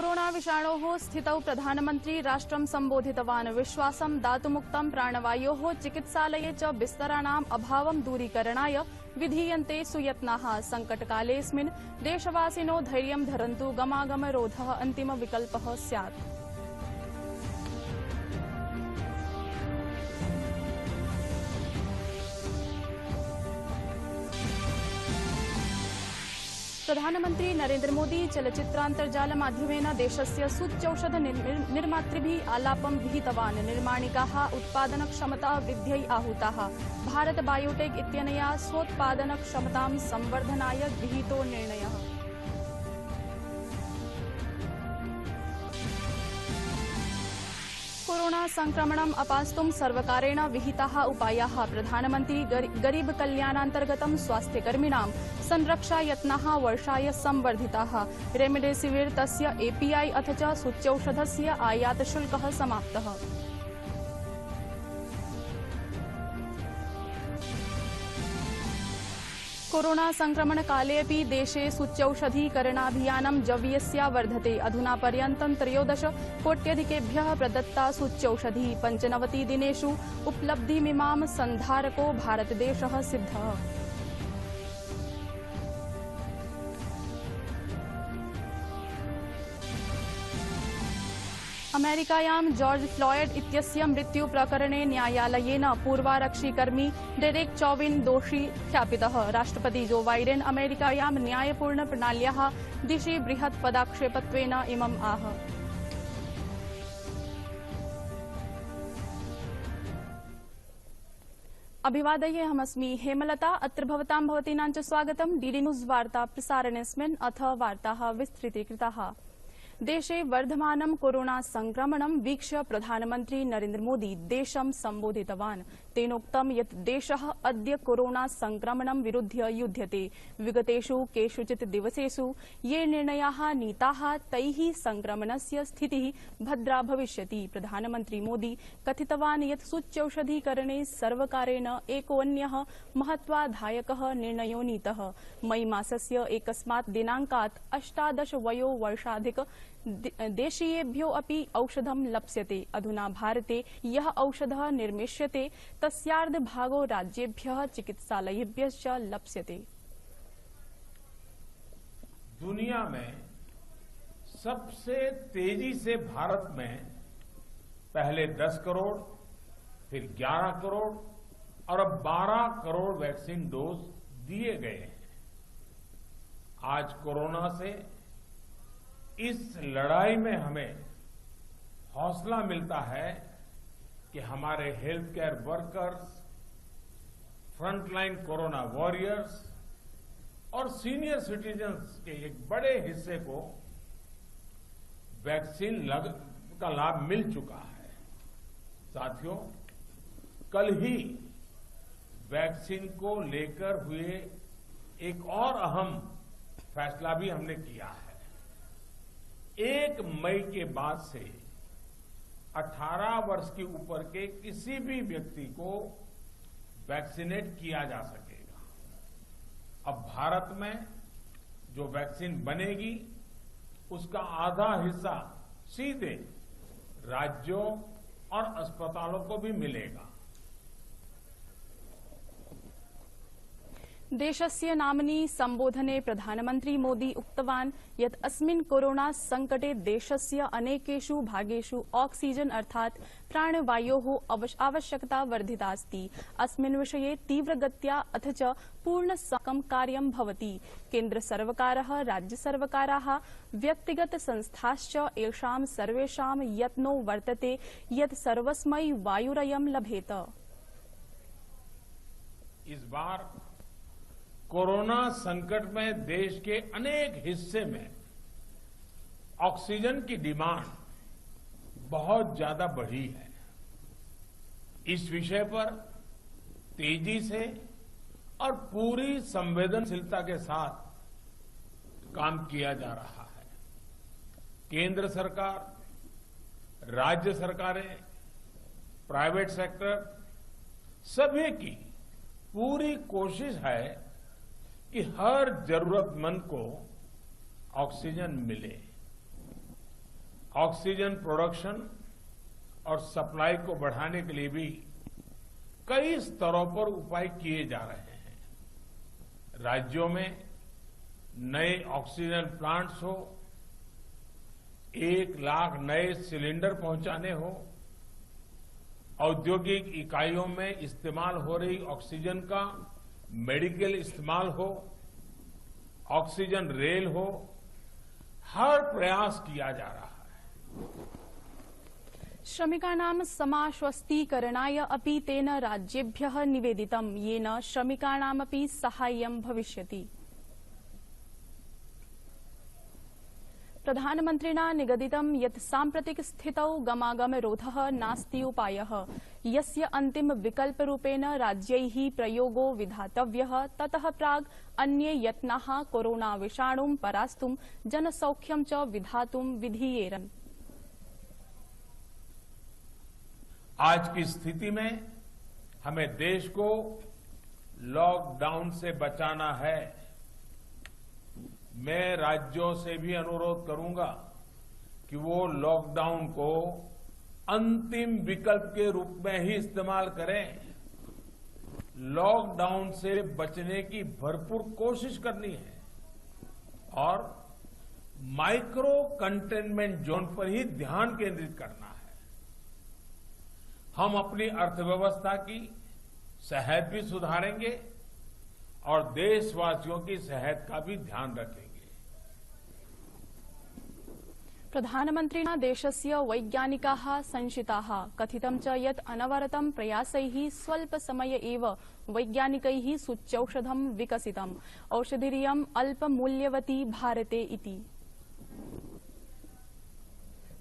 Corona विषाणोः स्थितौ प्रधानमन्त्री राष्ट्रं सम्बोधितवान्। विश्वासं दातुमुक्तं प्राणवायोः चिकित्सालये च बिस्तराणाम् अभावं दूरीकरणाय विधीयन्ते सुयत्नाः। संकटकालेऽस्मिन् देशवासिनो धैर्यं धरन्तु। गमागमरोधः अन्तिमविकल्पः स्यात्। प्रधानमन्त्री नरेन्द्र मोदी चलच्चित्रान्तर्जालमाध्यमेन देशस्य सूच्यौषध निर्मातृभिः आलापं विहितवान्। निर्माणिकाः उत्पादनक्षमता वृद्ध्यै आहूताः। भारत बायोटेक इत्यनया स्वोत्पादनक्षमतां संवर्धनाय गृहीतो निर्णयः। कोरोना संक्रमणम् अपास्तुं सर्वकारेण विहिताः उपायाः। प्रधानमन्त्री गरीब कल्याणान्तर्गतं स्वास्थ्यकर्मिणां संरक्षायत्नाः वर्षाय संवर्धिताः। रेमडेसिविर तस्य एपीआई अथ च सूच्यौषधस्य आयातशुल्कः समाप्तः। कोरोना संक्रमण काले अपि देशे सूच्यौषधीकरणाभियानं जवीयस्या वर्धते। अधुना पर्यन्तं 13 कोट्यधिकेभ्यः प्रदत्ता सूच्यौषधिः। 95 दिनेषु उपलब्धिमिमां सन्धारको भारतदेशः सिद्धः। अमेरिकायां जॉर्ज फ्लॉयड इत्यस्य मृत्युप्रकरणे न्यायालयेन पूर्वारक्षिकर्मी डेरेक चौविन दोषी ख्यापितः। राष्ट्रपति जो बाइडेन अमेरिकायां न्यायपूर्ण प्रणाल्याः दिशि बृहत् पदक्षेपत्वेन इमम् आह। अभिवादये, अहमस्मि हेमलता। अत्र भवतां भवतीनां च स्वागतं डीडी न्यूज वार्ता प्रसारणेऽस्मिन्। अथ वार्ताः विस्तृतीकृताः। देशे वर्धमानं कोरोना संक्रमणं वीक्ष्य प्रधानमन्त्री नरेन्द्र मोदी देशं सम्बोधितवान्। तेनोक्तं यत् देशः अद्य कोरोना संक्रमणं विरुध्य युध्यते। विगतेषु केषुचित् दिवसेषु ये निर्णयाः नीताः तैः संक्रमणस्य स्थितिः भद्रा भविष्यति। प्रधानमन्त्री मोदी कथितवान् यत् सूच्यौषधीकरणे सर्वकारेण एकोऽन्यः महत्वाधायकः निर्णयो नीतः। मई मासस्य 1 दिनाङ्कात् 18 वयोवर्षाधिक देशीयेभ्यो अपि औषधं लप्स्यते। अधुना भारते यः औषधः निर्मिष्यते तस्यार्धभागो राज्येभ्यः चिकित्सालयेभ्यश्च लप्स्यते। दुनिया में सबसे तेजी से भारत में पहले 10 करोड़, फिर 11 करोड़ और अब 12 करोड़ वैक्सीन डोज दिए गए हैं। आज कोरोना से इस लड़ाई में हमें हौसला मिलता है कि हमारे health care workers, frontline corona warriors और सीनियर सिटीजन्स के एक बड़े हिस्से को वैक्सीन का लाभ मिल चुका है। साथियों, कल ही वैक्सीन को लेकर हुए एक और अहम फैसला भी हमने किया है। 1 मई के बाद से 18 वर्ष के ऊपर के किसी भी व्यक्ति को वैक्सीनेट किया जा सकेगा। अब भारत में जो वैक्सीन बनेगी उसका आधा हिस्सा सीधे राज्यों और अस्पतालों को भी मिलेगा। देशस्य नाम्नि सम्बोधने प्रधानमन्त्री मोदी उक्तवान् यत् अस्मिन् कोरोना संकटे देशस्य अनेकेषु भागेषु ऑक्सीजन अर्थात् प्राणवायोः आवश्यकता वर्धितास्ति। अस्मिन् विषये तीव्रगत्या अथ च पूर्णसकं कार्यं भवति। केन्द्रसर्वकारः, राज्यसर्वकाराः, व्यक्तिगतसंस्थाश्च एषां सर्वेषां यत्नो वर्तते यत् सर्वस्मै वायुरयं लभेत। इस बार कोरोना संकट में देश के अनेक हिस्से में ऑक्सीजन की डिमांड बहुत ज्यादा बढ़ी है। इस विषय पर तेजी से और पूरी संवेदनशीलता के साथ काम किया जा रहा है। केंद्र सरकार, राज्य सरकारें, प्राइवेट सेक्टर सभी की पूरी कोशिश है कि हर जरूरतमंद को ऑक्सीजन मिले। ऑक्सीजन प्रोडक्शन और सप्लाई को बढ़ाने के लिए भी कई स्तरों पर उपाय किए जा रहे हैं। राज्यों में नए ऑक्सीजन प्लांट्स हो, 1 लाख नए सिलेंडर पहुंचाने हो, औद्योगिक इकाइयों में इस्तेमाल हो रही ऑक्सीजन का मेडिकल इस्तेमाल हो, ऑक्सीजन रेल हो, हर प्रयास किया जा रहा है। श्रमिकाणां समाश्वस्तीकरणाय अपि तेन राज्येभ्यः निवेदितं, येन श्रमिकाणामपि साहाय्यं भविष्यति। प्रधानमन्त्रिणा निगदितं यत् साम्प्रतिक स्थितौ गमागमरोधः नास्ति उपायः, यस्य अन्तिम विकल्परूपेण राज्यैः प्रयोगो विधातव्यः। ततः प्राग् अन्ये यत्नाः कोरोना विषाणुं परास्तुं जनसौख्यं च विधातुं विधीयेरन्। आज की स्थिति में हमें देश को लॉकडाउन से बचाना है। मैं राज्यों से भी अनुरोध करूंगा कि वो लॉकडाउन को अंतिम विकल्प के रूप में ही इस्तेमाल करें। लॉकडाउन से बचने की भरपूर कोशिश करनी है और माइक्रो कंटेनमेंट जोन पर ही ध्यान केंद्रित करना है। हम अपनी अर्थव्यवस्था की सेहत भी सुधारेंगे और देशवासियों की सेहत का भी ध्यान रखेंगे। प्रधानमन्त्रिणा देशस्य वैज्ञानिकाः संशिताः, कथितं च यत् अनवरतं प्रयासैः स्वल्पसमये एव वैज्ञानिकैः सूच्यौषधं विकसितम्, औषधिरियम् अल्पमूल्यवती भारते इति।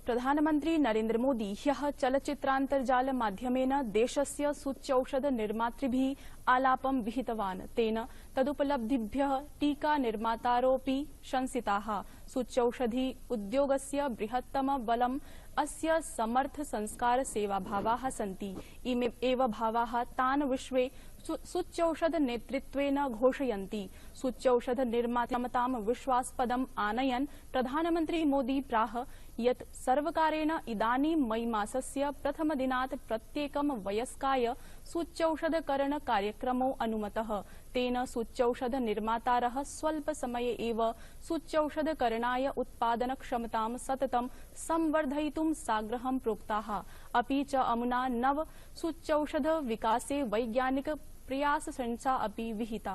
प्रधानमन्त्री नरेन्द्र मोदी ह्यः चलच्चित्रान्तर्जाल माध्यमेन देशस्य सूच्यौषध निर्मातृभिः आलापं विहितवान्। तेन तदुपलब्धिभ्यः टीका निर्मातारोऽपि शंसिताः। सूच्यौषधि उद्योगस्य बृहत्तम बलम् अस्य समर्थ संस्कार सेवाभावाः सन्ति। इमे एव भावाः तान् विश्वे सूच्यौषध नेतृत्वेन घोषयन्ति। सूच्यौषध निर्मातामतां विश्वास्पदम् आनयन् प्रधानमन्त्री मोदी प्राह यत् सर्वकारेण इदानीं मई मासस्य प्रथमदिनात् प्रत्येकं वयस्काय सूच्यौषधकरण कार्यक्रमो अनुमतः। तेन सूच्यौषध निर्मातारः स्वल्पसमये एव सूच्यौषधकरणाय उत्पादनक्षमतां सततं संवर्धयितुं साग्रहं प्रोक्ताः। अपि च अमुना नव सूच्यौषध विकासे वैज्ञानिक प्रयासशंसा अपि विहिता।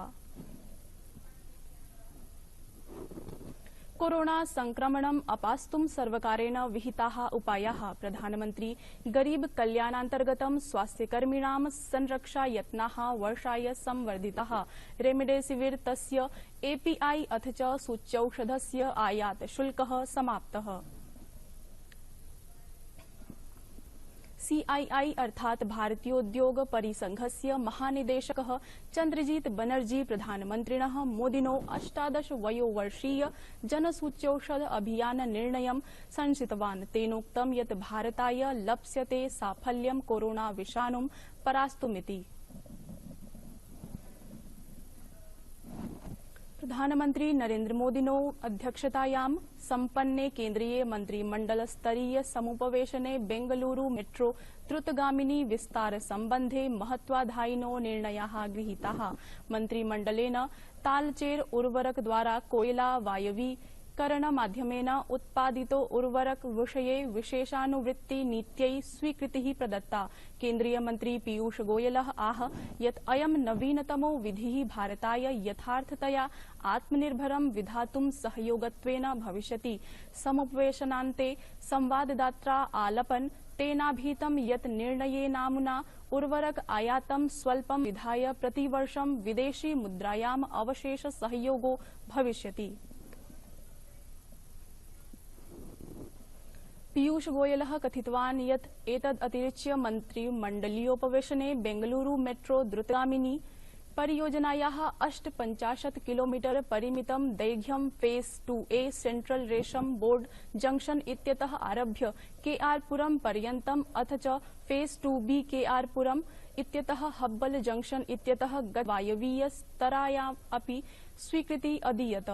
कोरोना संक्रमणम् अपास्तुं सर्वकारेण विहिताः उपायाः। प्रधानमन्त्री गरीब कल्याणान्तर्गतं स्वास्थ्यकर्मिणां संरक्षा यत्नाः वर्षाय संवर्धिताः। रेमडेसिविर तस्य एपीआई अथ च सूच्यौषधस्य आयात शुल्कः समाप्तः। सीआईआई अर्थात भारतीयोद्योग परिसंघस्य महानिदेशकः चन्द्रजीत बनर्जी प्रधानमन्त्रिणः मोदिनो 18 वयोवर्षीय जनसूच्यौषध अभियान निर्णयं संशितवान्। तेनोक्तं यत् भारताय लप्स्यते साफल्यं कोरोना विषाणुं परास्तुमिति। प्रधानमन्त्री नरेन्द्र मोदिनो अध्यक्षतायां सम्पन्ने केन्द्रीय मन्त्रिमण्डल स्तरीय समुपवेशने बेंगलुरु मेट्रो द्रुतगामिनी विस्तार सम्बन्धे महत्वाधायिनो निर्णयाः गृहीताः। मन्त्रिमण्डलेन तालचेर उर्वरक द्वारा कोयला वायवीकरण माध्यमेन उत्पादितो उर्वरक विषये विशेषानुवृत्ति नीत्यै स्वीकृतिः प्रदत्ता। केन्द्रीय मन्त्री पीयूष गोयलः आह यत् अयं नवीनतमो विधिः भारताय यथार्थतया आत्मनिर्भरं विधातुं सहयोगत्वेन भविष्यति। समुपवेशनान्ते संवाददात्रा आलपन् तेनाभीतं यत् निर्णयेनामुना उर्वरक आयातं स्वल्पं विधाय प्रतिवर्षं विदेशी मुद्रायाम् अवशेष सहयोगो भविष्यति। पीयूष गोयलः कथितवान् यत् एतद् अतिरिच्य मन्त्रिमण्डलीयोपवेशने बेंगलुरु मेट्रो द्रुतगामिनी परियोजनायाः 58 किलोमीटर परिमितं दैर्घ्यं फेज 2A सेंट्रल रेशम बोर्ड जंक्शन इत्यतः आरभ्य केआर पुरम पर्यन्तम् अथ च फेज 2B केआर पुरम इत्यतः हब्बल जंक्शन इत्यतः वायवीय स्तरायाम् अपि स्वीकृति अदीयत।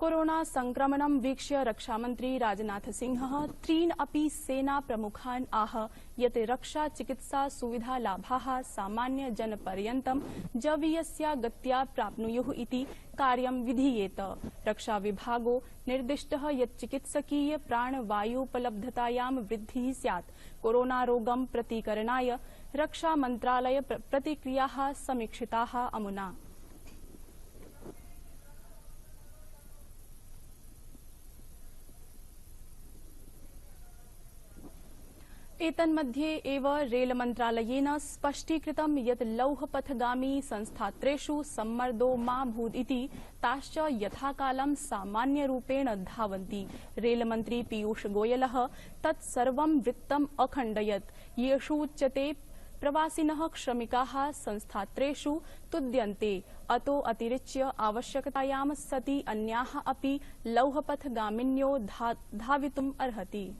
कोरोना संक्रमणं वीक्ष्य रक्षामन्त्री राजनाथ सिंहः त्रीन् अपि सेनाप्रमुखान् आह यत् रक्षा चिकित्सा सुविधालाभाः सामान्यजनपर्यन्तं जवीयस्या गत्या प्राप्नुयुः इति कार्यं विधीयेत। रक्षाविभागो निर्दिष्टः यत् चिकित्सकीय प्राणवायुपलब्धतायां वृद्धिः स्यात्। कोरोनारोगं प्रतीकरणाय रक्षामन्त्रालय प्रतिक्रियाः समीक्षिताः अमुना। एतन्मध्ये एव रेलमन्त्रालयेन स्पष्टीकृतं यत् लौहपथगामी संस्थात्रेषु सम्मर्दो मा भूदिति ताश्च यथाकालं सामान्यरूपेण धावन्ति। रेलमन्त्री पीयूषगोयलः तत्सर्वं वृत्तम् अखण्डयत् येषूच्यते प्रवासिनः श्रमिकाः संस्थात्रेषु तुद्यन्ते। अतो अतिरिच्य आवश्यकतायां सति अन्याः अपि लौहपथगामिन्यो धावितुम् अर्हति।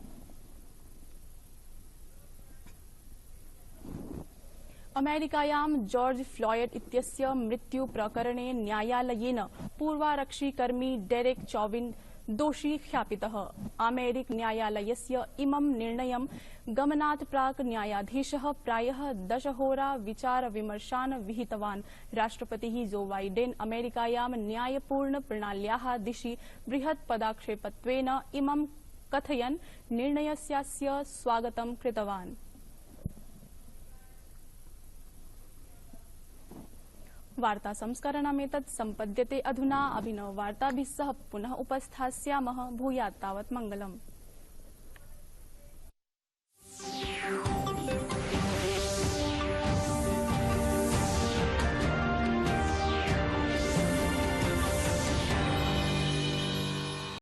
अमेरिकायां जॉर्ज फ्लॉयड इत्यस्य मृत्युप्रकरणे न्यायालयेन पूर्वारक्षिकर्मी डेरेक चौविन दोषी ख्यापितः। अमेरिक न्यायालयस्य इमं निर्णयं गमनात् प्राक् न्यायाधीशः प्रायः 10 होरा विचारविमर्शान् विहितवान्। राष्ट्रपतिः जो बाइडेन अमेरिकायां न्यायपूर्ण प्रणाल्याः दिशि बृहत् पदक्षेपत्वेन इमं कथयन् निर्णयस्यास्य स्वागतं कृतवान्। वार्ता संस्करणमेतत् सम्पद्यते अधुना। अभिनववार्ताभिः सह पुनः उपस्थास्यामः। भूयात् तावत् मङ्गलम्।